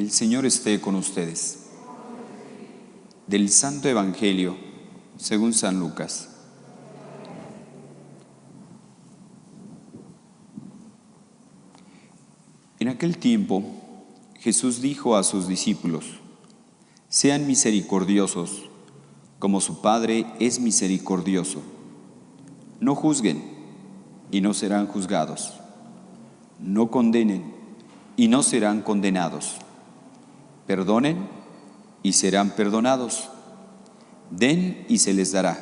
El Señor esté con ustedes. Del Santo Evangelio, según San Lucas. En aquel tiempo, Jesús dijo a sus discípulos: sean misericordiosos, como su Padre es misericordioso. No juzguen, y no serán juzgados. No condenen, y no serán condenados. Perdonen, y serán perdonados. Den, y se les dará.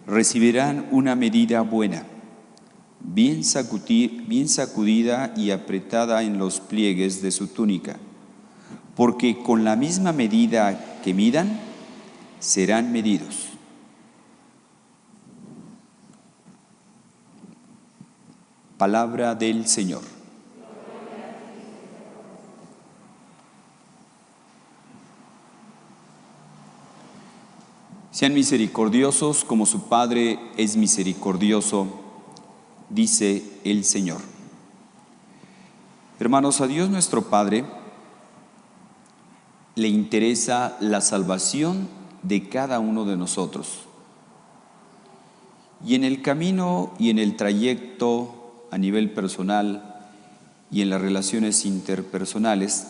Recibirán una medida buena, bien sacudida y apretada en los pliegues de su túnica, porque con la misma medida que midan, serán medidos. Palabra del Señor. Sean misericordiosos como su Padre es misericordioso, dice el Señor. Hermanos, a Dios nuestro Padre le interesa la salvación de cada uno de nosotros. Y en el camino y en el trayecto a nivel personal y en las relaciones interpersonales,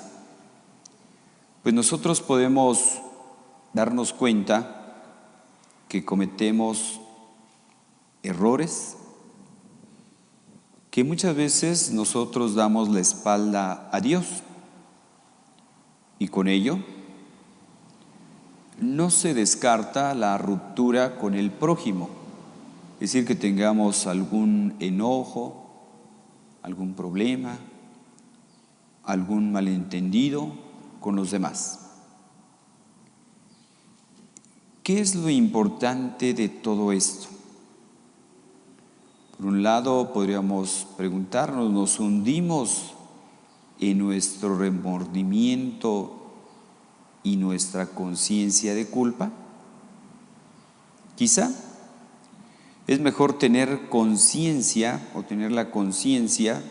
pues nosotros podemos darnos cuenta que cometemos errores, que muchas veces nosotros damos la espalda a Dios y con ello no se descarta la ruptura con el prójimo, es decir, que tengamos algún enojo, algún problema, algún malentendido con los demás. ¿Qué es lo importante de todo esto? Por un lado, podríamos preguntarnos, ¿nos hundimos en nuestro remordimiento y nuestra conciencia de culpa? Quizá es mejor tener conciencia o tener la conciencia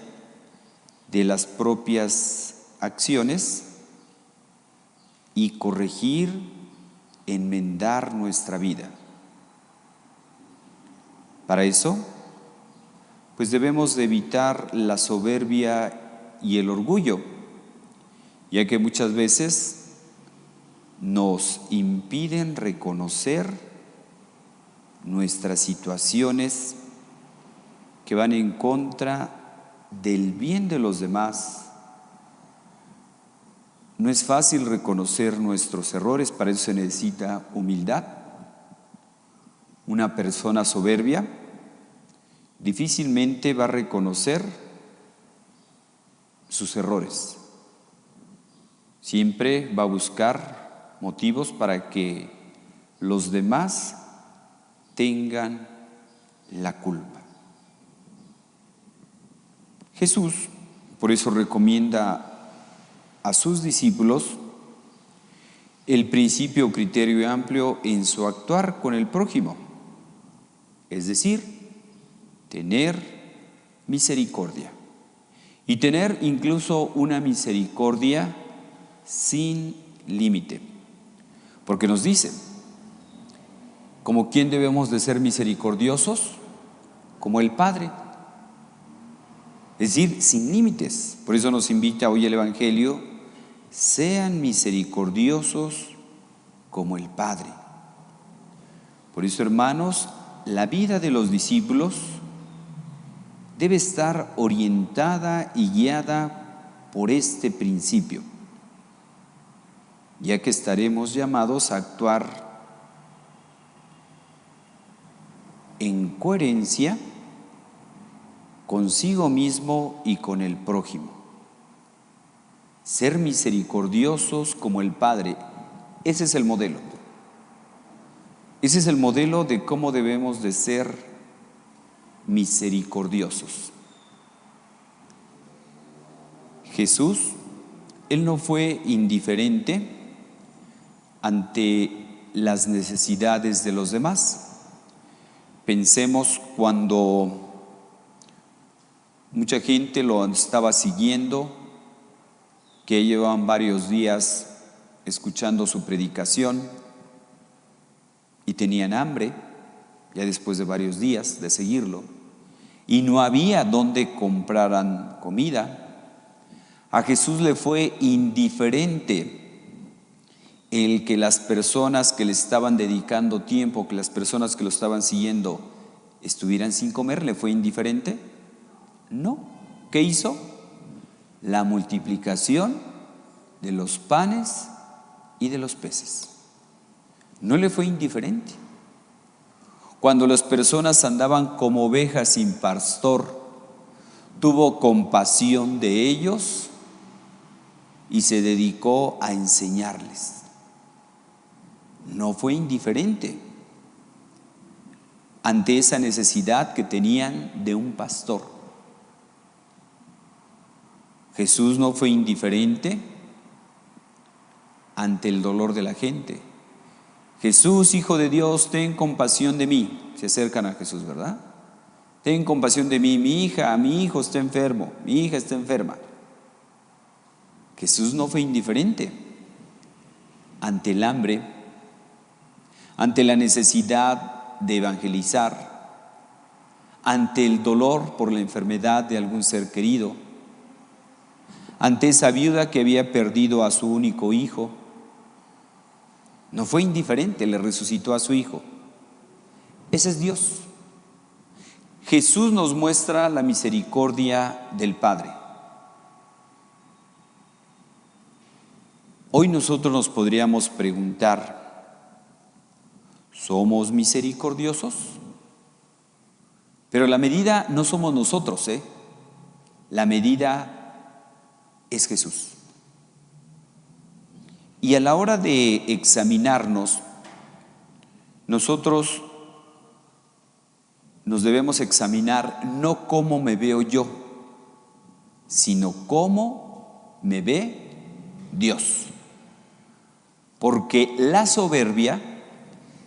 de las propias acciones y corregir, enmendar nuestra vida. Para eso, pues debemos de evitar la soberbia y el orgullo, ya que muchas veces nos impiden reconocer nuestras situaciones que van en contra del bien de los demás. No es fácil reconocer nuestros errores, para eso se necesita humildad. Una persona soberbia difícilmente va a reconocer sus errores. Siempre va a buscar motivos para que los demás tengan la culpa. Jesús, por eso recomienda a sus discípulos el principio o criterio amplio en su actuar con el prójimo, es decir, tener misericordia y tener incluso una misericordia sin límite, porque nos dice, ¿como quién debemos de ser misericordiosos? Como el Padre. Es decir, sin límites. Por eso nos invita hoy el Evangelio: sean misericordiosos como el Padre. Por eso, hermanos, la vida de los discípulos debe estar orientada y guiada por este principio, ya que estaremos llamados a actuar en coherencia consigo mismo y con el prójimo. Ser misericordiosos como el Padre, ese es el modelo. Ese es el modelo de cómo debemos de ser misericordiosos. Jesús, Él no fue indiferente ante las necesidades de los demás. Pensemos cuando mucha gente lo estaba siguiendo que llevaban varios días escuchando su predicación y tenían hambre, ya después de varios días de seguirlo, y no había donde compraran comida. A Jesús le fue indiferente el que las personas que le estaban dedicando tiempo, que las personas que lo estaban siguiendo estuvieran sin comer. ¿Le fue indiferente? No. ¿Qué hizo? La multiplicación de los panes y de los peces. No le fue indiferente. Cuando las personas andaban como ovejas sin pastor, tuvo compasión de ellos y se dedicó a enseñarles. No fue indiferente ante esa necesidad que tenían de un pastor. Jesús no fue indiferente ante el dolor de la gente. Jesús, Hijo de Dios, ten compasión de mí. Se acercan a Jesús, ¿verdad? Ten compasión de mí, mi hijo está enfermo, mi hija está enferma. Jesús no fue indiferente ante el hambre, ante la necesidad de evangelizar, ante el dolor por la enfermedad de algún ser querido, ante esa viuda que había perdido a su único hijo. No fue indiferente, le resucitó a su hijo. Ese es Dios. Jesús nos muestra la misericordia del Padre. Hoy nosotros nos podríamos preguntar, ¿somos misericordiosos? Pero la medida no somos nosotros, la medida es Jesús. Y a la hora de examinarnos, nosotros nos debemos examinar no cómo me veo yo, sino cómo me ve Dios. Porque la soberbia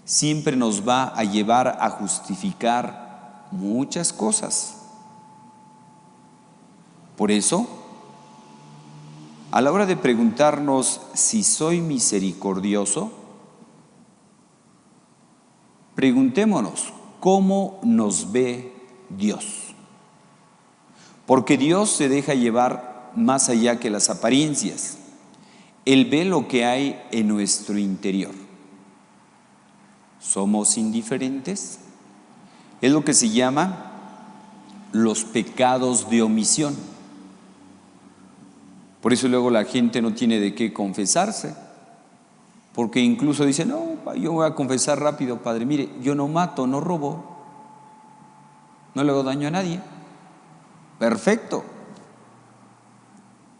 siempre nos va a llevar a justificar muchas cosas. Por eso, a la hora de preguntarnos si soy misericordioso, preguntémonos cómo nos ve Dios. Porque Dios se deja llevar más allá que las apariencias. Él ve lo que hay en nuestro interior. ¿Somos indiferentes? Es lo que se llama los pecados de omisión. Por eso luego la gente no tiene de qué confesarse, porque incluso dice, no, yo voy a confesar rápido, padre, mire, yo no mato, no robo, no le hago daño a nadie. Perfecto,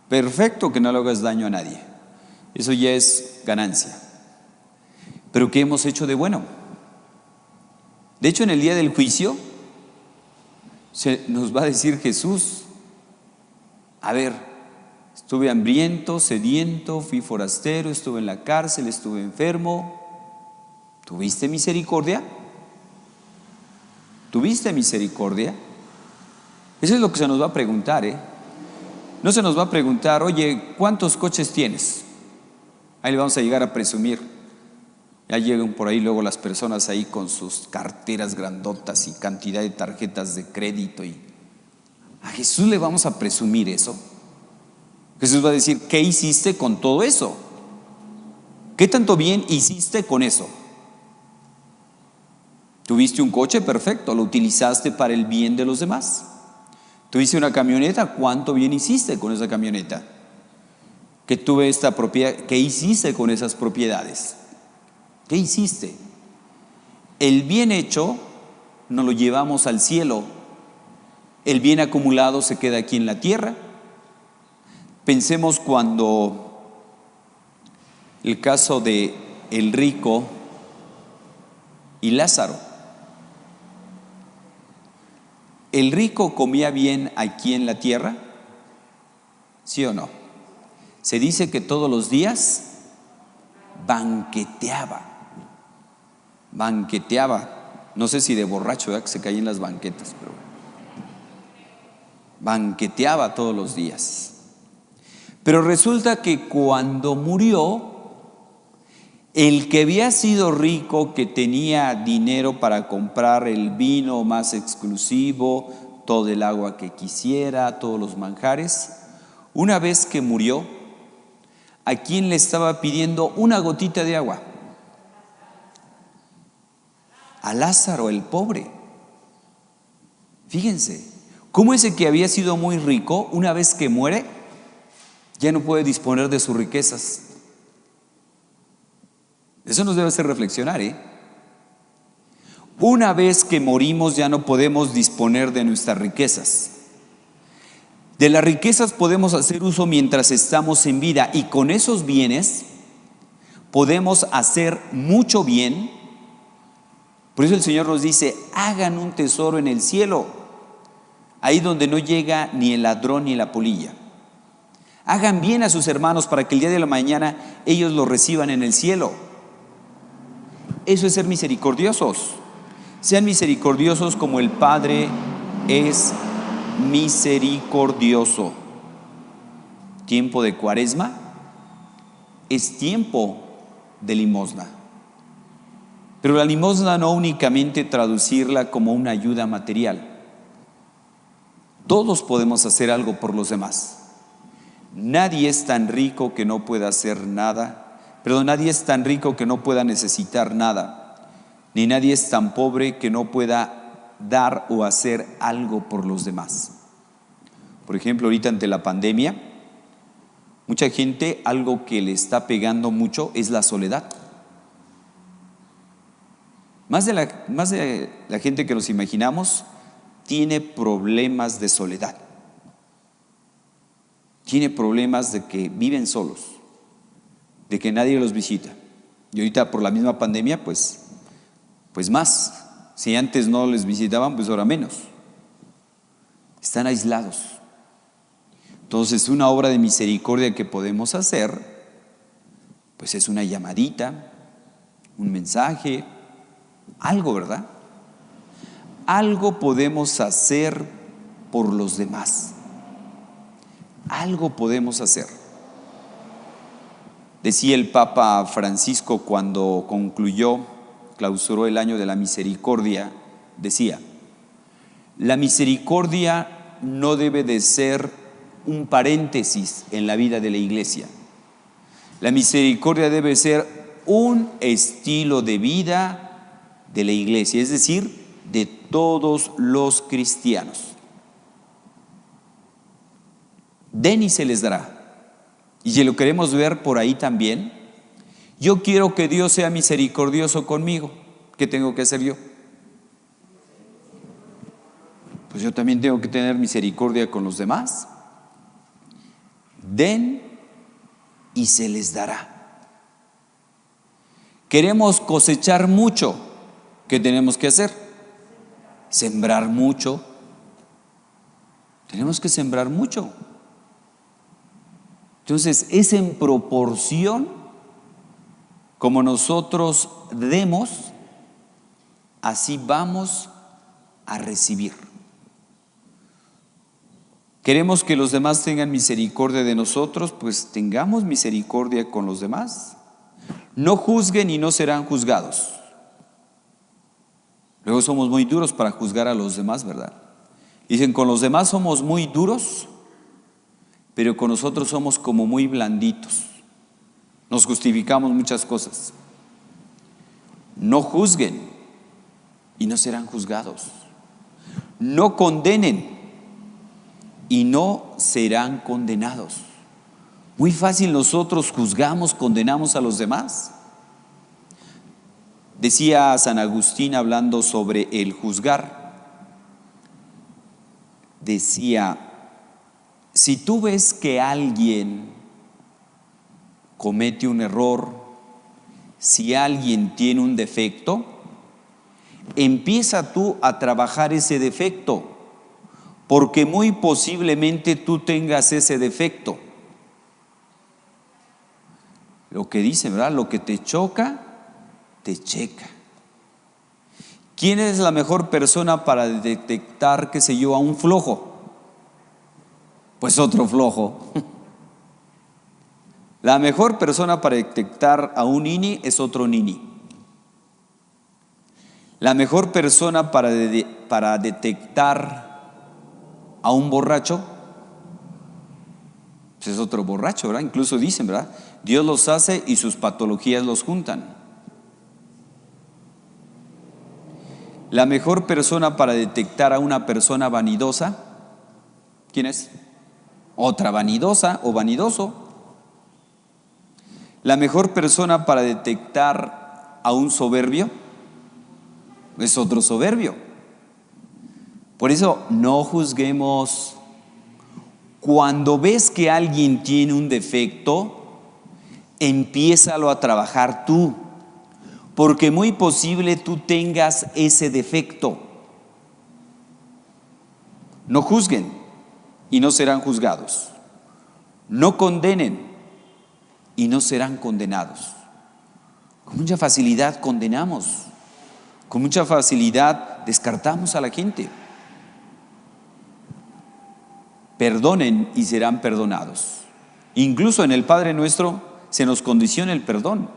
perfecto que no le hagas daño a nadie. Eso ya es ganancia. Pero ¿qué hemos hecho de bueno? De hecho, en el día del juicio nos va a decir Jesús, a ver, estuve hambriento, sediento, fui forastero, estuve en la cárcel, estuve enfermo. ¿Tuviste misericordia? ¿Tuviste misericordia? Eso es lo que se nos va a preguntar, No se nos va a preguntar, oye, ¿cuántos coches tienes? Ahí le vamos a llegar a presumir. Ya llegan por ahí luego las personas ahí con sus carteras grandotas y cantidad de tarjetas de crédito. Y a Jesús le vamos a presumir eso. Jesús va a decir, ¿qué hiciste con todo eso? ¿Qué tanto bien hiciste con eso? ¿Tuviste un coche? Perfecto, lo utilizaste para el bien de los demás. ¿Tuviste una camioneta? ¿Cuánto bien hiciste con esa camioneta? Que tuve esta propiedad, ¿qué hiciste con esas propiedades? ¿Qué hiciste? El bien hecho nos lo llevamos al cielo. El bien acumulado se queda aquí en la tierra. Pensemos cuando el caso de el rico y Lázaro. ¿El rico comía bien aquí en la tierra? ¿Sí o no? Se dice que todos los días banqueteaba. No sé si de borracho, que se caía en las banquetas, pero banqueteaba todos los días. Pero resulta que cuando murió, el que había sido rico, que tenía dinero para comprar el vino más exclusivo, todo el agua que quisiera, todos los manjares, una vez que murió, ¿a quién le estaba pidiendo una gotita de agua? A Lázaro, el pobre. Fíjense, ¿cómo ese que había sido muy rico, una vez que muere, ya no puede disponer de sus riquezas? Eso nos debe hacer reflexionar, ¿eh? Una vez que morimos ya no podemos disponer de nuestras riquezas. De las riquezas podemos hacer uso mientras estamos en vida, y con esos bienes podemos hacer mucho bien. Por eso el Señor nos dice: hagan un tesoro en el cielo, ahí donde no llega ni el ladrón ni la polilla. Hagan bien a sus hermanos para que el día de la mañana ellos lo reciban en el cielo. Eso es ser misericordiosos. Sean misericordiosos como el Padre es misericordioso. Tiempo de Cuaresma es tiempo de limosna. Pero la limosna no únicamente traducirla como una ayuda material. Todos podemos hacer algo por los demás. Nadie es tan rico que no pueda hacer nada. Nadie es tan rico que no pueda necesitar nada. Ni nadie es tan pobre que no pueda dar o hacer algo por los demás. Por ejemplo, ahorita ante la pandemia, mucha gente, algo que le está pegando mucho es la soledad. Más de la gente que nos imaginamos tiene problemas de soledad. Tiene problemas de que viven solos, de que nadie los visita. Y ahorita por la misma pandemia, pues más. Si antes no les visitaban, pues ahora menos. Están aislados. Entonces, una obra de misericordia que podemos hacer, pues es una llamadita, un mensaje, algo, ¿verdad? Algo podemos hacer por los demás. Algo podemos hacer. Decía el Papa Francisco cuando clausuró el año de la misericordia, decía: la misericordia no debe de ser un paréntesis en la vida de la iglesia. La misericordia debe ser un estilo de vida de la iglesia, es decir, de todos los cristianos. Den y se les dará. Y si lo queremos ver por ahí también, yo quiero que Dios sea misericordioso conmigo. ¿Qué tengo que hacer yo? Pues yo también tengo que tener misericordia con los demás. Den y se les dará. Queremos cosechar mucho. ¿Qué tenemos que hacer? Sembrar mucho. Tenemos que sembrar mucho. Entonces, es en proporción como nosotros demos, así vamos a recibir. ¿Queremos que los demás tengan misericordia de nosotros? Pues tengamos misericordia con los demás. No juzguen y no serán juzgados. Luego somos muy duros para juzgar a los demás, ¿verdad? Dicen, con los demás somos muy duros, pero con nosotros somos como muy blanditos. Nos justificamos muchas cosas. No juzguen y no serán juzgados. No condenen y no serán condenados. Muy fácil nosotros juzgamos, condenamos a los demás. Decía San Agustín hablando sobre el juzgar. Decía: si tú ves que alguien comete un error, si alguien tiene un defecto, empieza tú a trabajar ese defecto, porque muy posiblemente tú tengas ese defecto. Lo que dice, ¿verdad? Lo que te choca, te checa. ¿Quién es la mejor persona para detectar, qué sé yo, a un flojo? Pues otro flojo. La mejor persona para detectar a un nini es otro nini. La mejor persona para detectar a un borracho pues es otro borracho, ¿verdad? Incluso dicen, ¿verdad? Dios los hace y sus patologías los juntan. La mejor persona para detectar a una persona vanidosa, ¿quién es? Otra vanidosa o vanidoso. La mejor persona para detectar a un soberbio es otro soberbio. Por eso no juzguemos. Cuando ves que alguien tiene un defecto, empiézalo a trabajar tú, porque muy posible tú tengas ese defecto. No juzguen y no serán juzgados. No condenen y no serán condenados. Con mucha facilidad condenamos, con mucha facilidad descartamos a la gente. Perdonen y serán perdonados. Incluso en el Padre Nuestro se nos condiciona el perdón.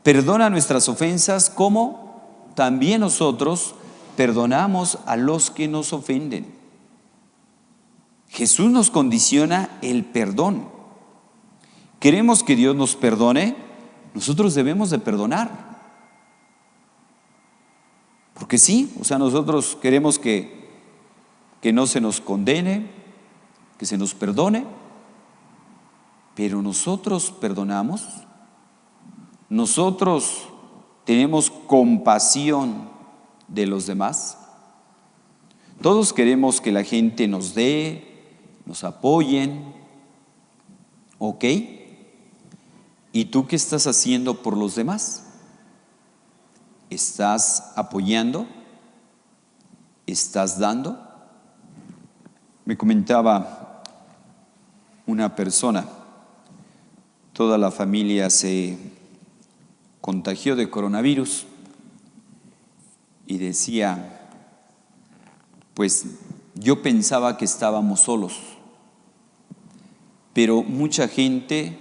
Perdona nuestras ofensas como también nosotros perdonamos a los que nos ofenden. Jesús nos condiciona el perdón. Queremos que Dios nos perdone, nosotros debemos de perdonar. Porque sí, nosotros queremos que no se nos condene, que se nos perdone, pero nosotros perdonamos, nosotros tenemos compasión de los demás. Todos queremos que la gente nos dé, nos apoyen, ¿ok? ¿Y tú qué estás haciendo por los demás? ¿Estás apoyando? ¿Estás dando? Me comentaba una persona, toda la familia se contagió de coronavirus y decía, pues yo pensaba que estábamos solos, pero mucha gente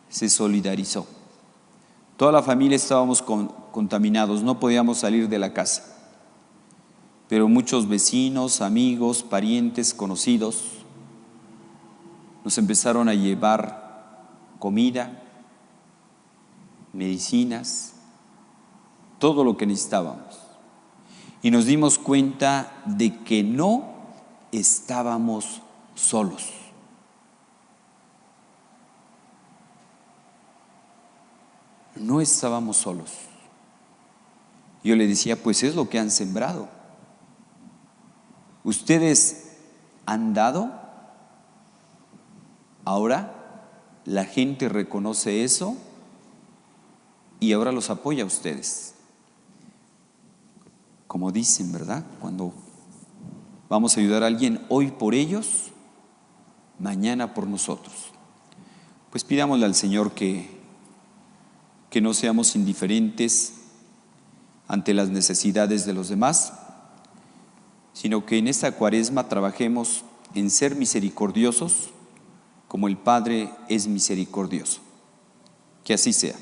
se solidarizó. Toda la familia estábamos contaminados, no podíamos salir de la casa, pero muchos vecinos, amigos, parientes, conocidos nos empezaron a llevar comida, medicinas, todo lo que necesitábamos. Y nos dimos cuenta de que no estábamos solos. No estábamos solos. Yo le decía, pues es lo que han sembrado. Ustedes han dado. Ahora la gente reconoce eso y ahora los apoya a ustedes. Como dicen, ¿verdad? Cuando vamos a ayudar a alguien, hoy por ellos, mañana por nosotros. Pues pidámosle al Señor que no seamos indiferentes ante las necesidades de los demás, sino que en esta Cuaresma trabajemos en ser misericordiosos como el Padre es misericordioso. Que así sea.